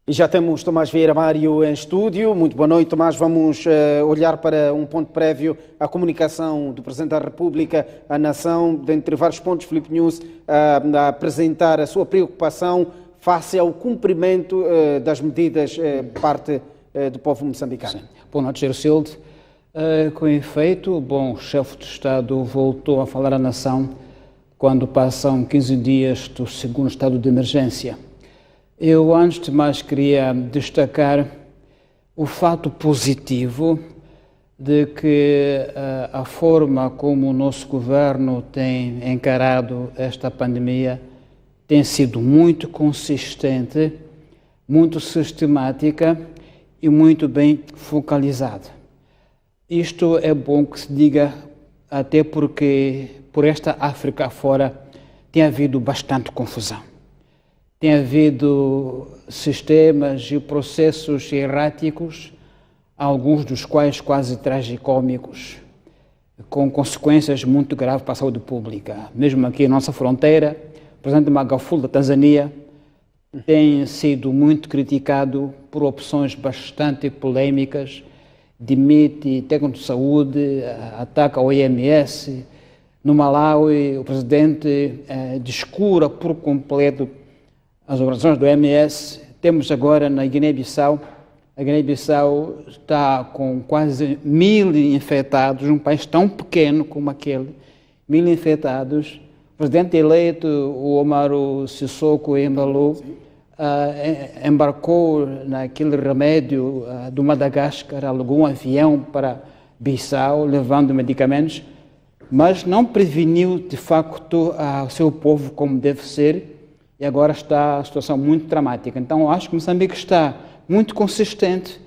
E já temos Tomás Vieira Mário em estúdio. Muito boa noite, Tomás. Vamos olhar para um ponto prévio à comunicação do Presidente da República à nação, dentre vários pontos, Filipe Nunes a apresentar a sua preocupação face ao cumprimento das medidas por parte do povo moçambicano. Sim. Boa noite, Gersilde. Com efeito, o chefe de Estado voltou a falar à nação quando passam 15 dias do segundo estado de emergência. Eu, antes de mais, queria destacar o fato positivo de que a forma como o nosso governo tem encarado esta pandemia tem sido muito consistente, muito sistemática e muito bem focalizada. Isto é bom que se diga, até porque por esta África afora tem havido bastante confusão. Tem havido sistemas e processos erráticos, alguns dos quais quase tragicômicos, com consequências muito graves para a saúde pública. Mesmo aqui em nossa fronteira, o presidente Magafuli, da Tanzânia, tem sido muito criticado por opções bastante polêmicas, demite técnico de saúde, ataca a OMS. No Malawi, o presidente descura por completo as organizações do OMS. Temos agora na Guiné-Bissau, a Guiné-Bissau está com quase 1.000 infectados, um país tão pequeno como aquele, 1.000 infectados. O presidente eleito, o Umaru Sissoko Embalo, embarcou naquele remédio do Madagascar, alugou um avião para Bissau, levando medicamentos, mas não preveniu de facto o seu povo como deve ser. E agora está a situação muito dramática. Então, acho que Moçambique está muito consistente,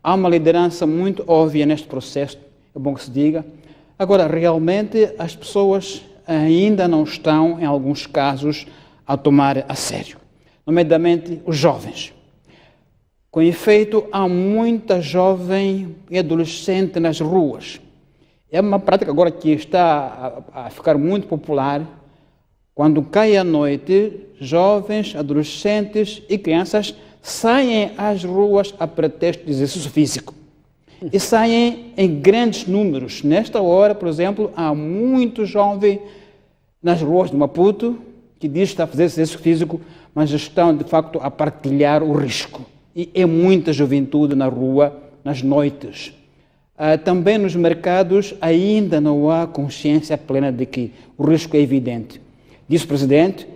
há uma liderança muito óbvia neste processo, é bom que se diga. Agora, realmente, as pessoas ainda não estão, em alguns casos, a tomar a sério, nomeadamente os jovens. Com efeito, há muita jovem e adolescente nas ruas. É uma prática agora que está a ficar muito popular. Quando cai a noite, jovens, adolescentes e crianças saem às ruas a pretexto de exercício físico. E saem em grandes números. Nesta hora, por exemplo, há muito jovem nas ruas de Maputo que diz que está a fazer exercício físico, mas estão, de facto, a partilhar o risco. E é muita juventude na rua, nas noites. Também nos mercados ainda não há consciência plena de que o risco é evidente. Disse o Presidente,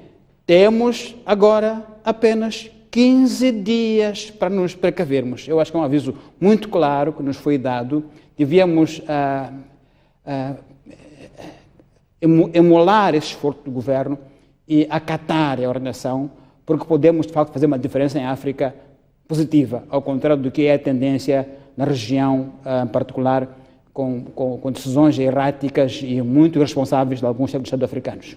temos agora apenas 15 dias para nos precavermos. Eu acho que é um aviso muito claro que nos foi dado. Devíamos emular esse esforço do governo e acatar a ordenação, porque podemos, de facto, fazer uma diferença em África positiva, ao contrário do que é a tendência na região, em particular, com decisões erráticas e muito irresponsáveis de alguns chefes de Estado africanos.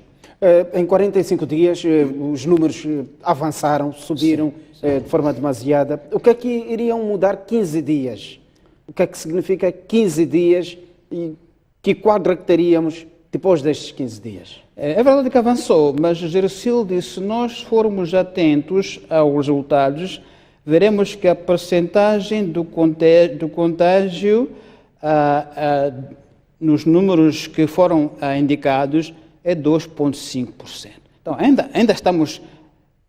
Em 45 dias, os números avançaram, subiram de forma demasiada. O que é que iriam mudar 15 dias? O que é que significa 15 dias e que quadro é que teríamos depois destes 15 dias? É verdade que avançou, mas, Gersilde, se nós formos atentos aos resultados, veremos que a percentagem do contágio nos números que foram indicados é 2,5%. Então, ainda estamos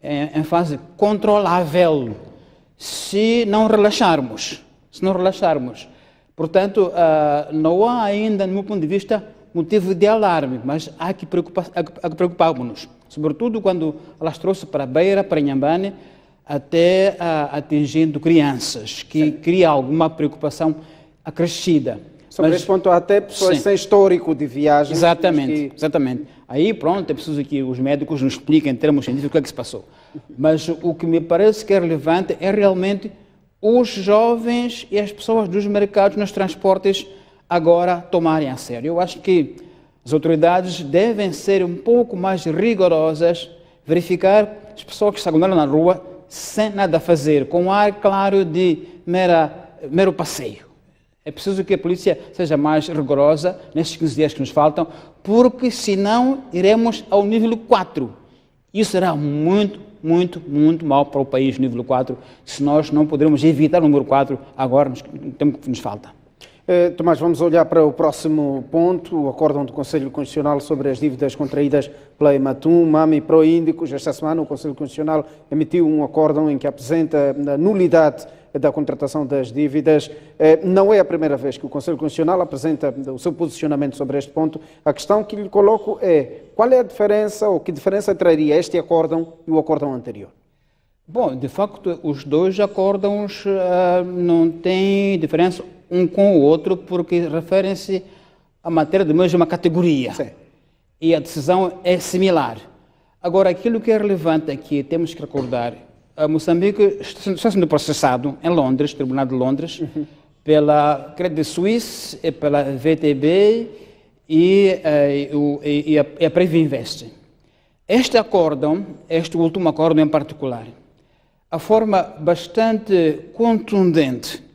em fase controlável se não relaxarmos. Portanto, não há ainda, no meu ponto de vista, motivo de alarme, mas há que preocupar-nos, sobretudo quando alastrou-se para a Beira, para Inhambane, até atingindo crianças, que cria alguma preocupação acrescida. Sobre esse ponto, até pessoas sem histórico de viagem. Exatamente. Aí, pronto, é preciso que os médicos nos expliquem em termos científicos o que é que se passou. Mas o que me parece que é relevante é realmente os jovens e as pessoas dos mercados, nos transportes, agora tomarem a sério. Eu acho que as autoridades devem ser um pouco mais rigorosas, verificar as pessoas que estão na rua sem nada a fazer, com um ar claro de mero passeio. É preciso que a polícia seja mais rigorosa nestes 15 dias que nos faltam, porque senão iremos ao nível 4. Isso será muito, muito, muito mal para o país nível 4, se nós não pudermos evitar o número 4 agora, no tempo que nos falta. Tomás, vamos olhar para o próximo ponto, o acórdão do Conselho Constitucional sobre as dívidas contraídas pela Ematum, MAM e Proíndicos. Esta semana o Conselho Constitucional emitiu um acórdão em que apresenta a nulidade da contratação das dívidas. Não é a primeira vez que o Conselho Constitucional apresenta o seu posicionamento sobre este ponto. A questão que lhe coloco é: qual é a diferença, ou que diferença traria este acórdão e o acórdão anterior? Bom, de facto, os dois acórdãos não têm diferença um com o outro, porque referem-se à matéria da mesma categoria. Sim. E a decisão é similar. Agora, aquilo que é relevante aqui, temos que recordar, Moçambique está sendo processado em Londres, Tribunal de Londres, pela Credit Suisse, pela VTB e a Previnvest. Este acórdão, este último acórdão em particular, a forma bastante contundente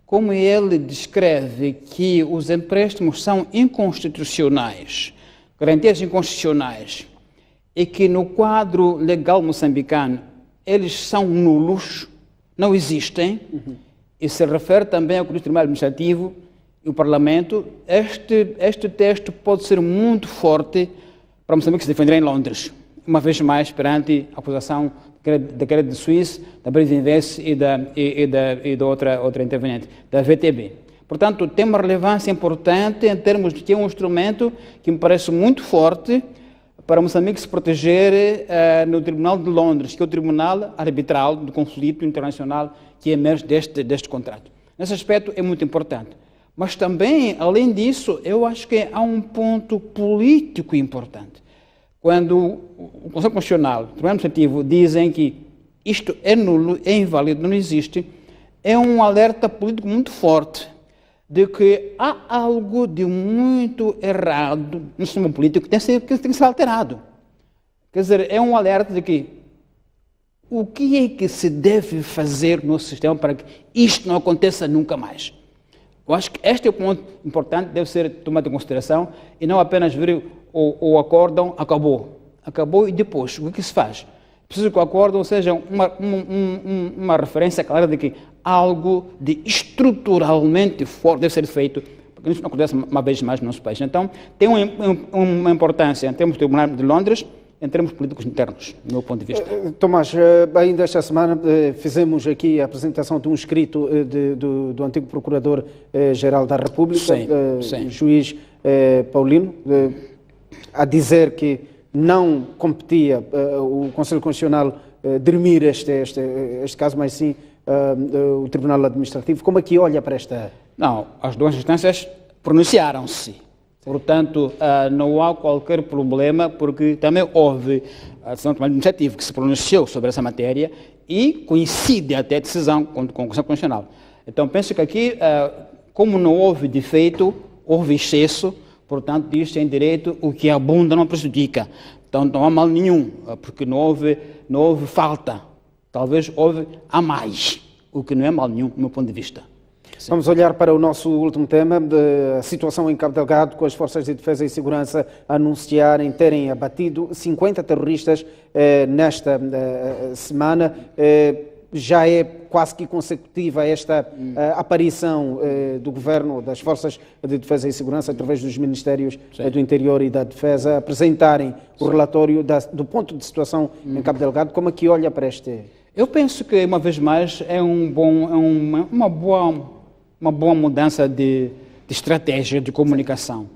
como ele descreve que os empréstimos são inconstitucionais, garantias inconstitucionais, e que no quadro legal moçambicano eles são nulos, não existem, e se refere também ao Tribunal Administrativo e o Parlamento, este texto pode ser muito forte para Moçambique se defender em Londres, uma vez mais perante a acusação da Credit Suisse, da Previnvest e da outra interveniente, da VTB. Portanto, tem uma relevância importante em termos de que é um instrumento que me parece muito forte para Moçambique se proteger no Tribunal de Londres, que é o tribunal arbitral do conflito internacional que emerge deste contrato. Nesse aspecto é muito importante. Mas também, além disso, eu acho que há um ponto político importante. Quando o Conselho Constitucional, o Tribunal Administrativo dizem que isto é nulo, é inválido, não existe, é um alerta político muito forte de que há algo de muito errado no sistema político que tem que ser alterado. Quer dizer, é um alerta de que o que é que se deve fazer no sistema para que isto não aconteça nunca mais. Eu acho que este é o ponto importante, deve ser tomado em consideração e não apenas ver o acórdão acabou e depois, o que se faz? Preciso que o acórdão seja uma referência clara de que algo de estruturalmente forte deve ser feito, porque isso não acontece uma vez mais no nosso país. Então, tem uma importância em termos do Tribunal de Londres, em termos políticos internos, do meu ponto de vista. Tomás, ainda esta semana fizemos aqui a apresentação de um escrito do antigo Procurador-Geral da República, sim. Juiz Paulino, a dizer que não competia o Conselho Constitucional dirimir este caso, mas sim o Tribunal Administrativo. Como é que olha para esta... Não, as duas instâncias pronunciaram-se. Portanto, não há qualquer problema, porque também houve a decisão do Tribunal Administrativo que se pronunciou sobre essa matéria e coincide até a decisão com o Conselho Constitucional. Então, penso que aqui, como não houve defeito, houve excesso, portanto, diz-se em direito o que abunda não prejudica. Então, não há mal nenhum, porque não houve falta. Talvez houve a mais, o que não é mal nenhum, do meu ponto de vista. Sim. Vamos olhar para o nosso último tema, a situação em Cabo Delgado, com as Forças de Defesa e Segurança anunciarem terem abatido 50 terroristas nesta semana. Já é quase que consecutiva esta aparição do Governo, das Forças de Defesa e Segurança, através dos Ministérios do Interior e da Defesa, apresentarem o relatório do ponto de situação em Cabo Delgado. Como é que olha para este... Eu penso que, uma vez mais, é uma boa mudança de estratégia de comunicação,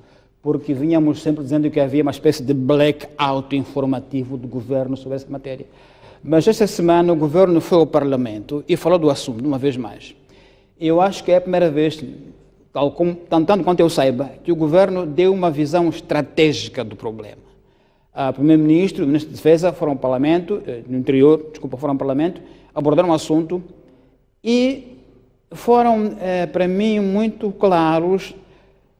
porque vínhamos sempre dizendo que havia uma espécie de blackout informativo do Governo sobre essa matéria. Mas esta semana o Governo foi ao Parlamento e falou do assunto, uma vez mais. Eu acho que é a primeira vez, tanto quanto eu saiba, que o Governo deu uma visão estratégica do problema. O Primeiro-Ministro e o Ministro da Defesa foram ao Parlamento, foram ao Parlamento, abordaram o assunto e foram, para mim, muito claros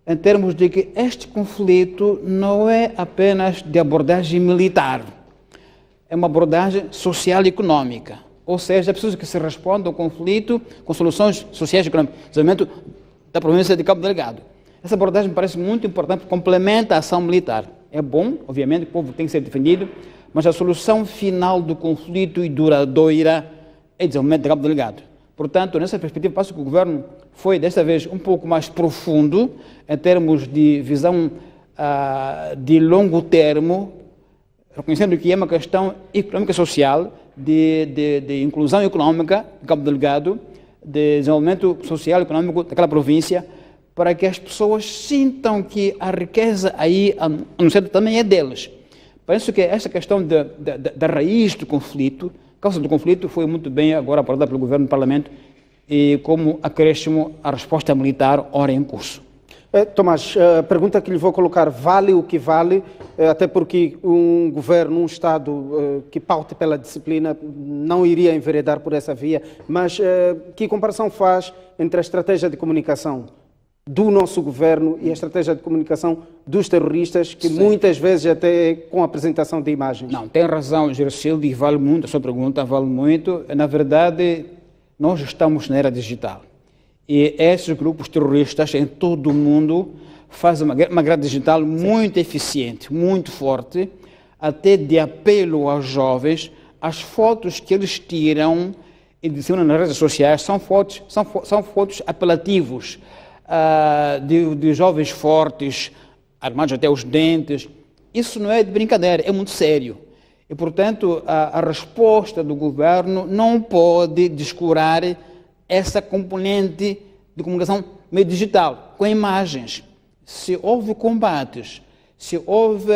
em termos de que este conflito não é apenas de abordagem militar, é uma abordagem social e econômica. Ou seja, é preciso que se responda ao conflito com soluções sociais e econômicas, desenvolvimento da província de Cabo Delgado. Essa abordagem me parece muito importante, porque complementa a ação militar. É bom, obviamente, o povo tem que ser defendido, mas a solução final do conflito e duradoura é o desenvolvimento de Cabo Delgado. Portanto, nessa perspectiva, parece que o governo foi, desta vez, um pouco mais profundo em termos de visão de longo termo, reconhecendo que é uma questão econômica e social, de inclusão econômica de Cabo Delgado, de desenvolvimento social e econômico daquela província, para que as pessoas sintam que a riqueza aí, no centro, também é deles. Penso que essa questão da raiz do conflito, a causa do conflito, foi muito bem agora abordada pelo governo e parlamento, e como acréscimo à resposta militar, ora em curso. Tomás, a pergunta que lhe vou colocar, vale o que vale, até porque um governo, um Estado que paute pela disciplina não iria enveredar por essa via, mas que comparação faz entre a estratégia de comunicação do nosso governo e a estratégia de comunicação dos terroristas, que Sim. muitas vezes até com a apresentação de imagens? Não, tem razão, Gersildo, e vale muito, a sua pergunta vale muito. Na verdade, nós estamos na era digital. E esses grupos terroristas em todo o mundo fazem uma guerra digital muito eficiente, muito forte, até de apelo aos jovens. As fotos que eles tiram e disseminam nas redes sociais são fotos apelativos de jovens fortes, armados até os dentes. Isso não é de brincadeira, é muito sério. E, portanto, a resposta do governo não pode descurar essa componente de comunicação meio digital, com imagens. Se houve combates, se houve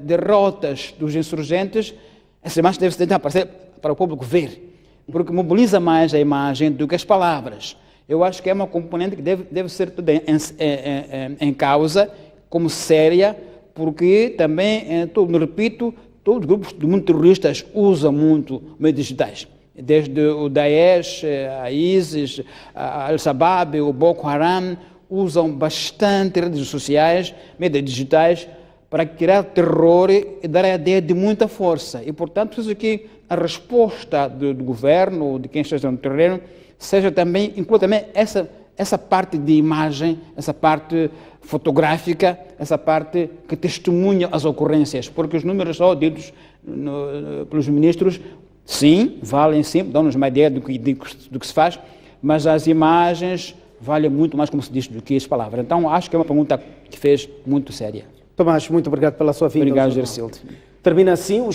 derrotas dos insurgentes, essa imagem deve tentar aparecer para o público ver, porque mobiliza mais a imagem do que as palavras. Eu acho que é uma componente que deve ser toda em causa, como séria, porque também, repito, todos os grupos do mundo terroristas usam muito meios digitais. Desde o Daesh, a ISIS, a Al-Shabaab, o Boko Haram, usam bastante redes sociais, mídias digitais, para criar terror e dar a ideia de muita força. E, portanto, preciso que a resposta do governo, de quem esteja no terreno, seja também, inclua também essa parte de imagem, essa parte fotográfica, essa parte que testemunha as ocorrências, porque os números só ditos pelos ministros, sim, valem sim, dão-nos uma ideia do que se faz, mas as imagens valem muito mais, como se diz, do que as palavras. Então, acho que é uma pergunta que fez muito séria. Tomás, muito obrigado pela sua vinda. Obrigado, Gersildo. Termina assim o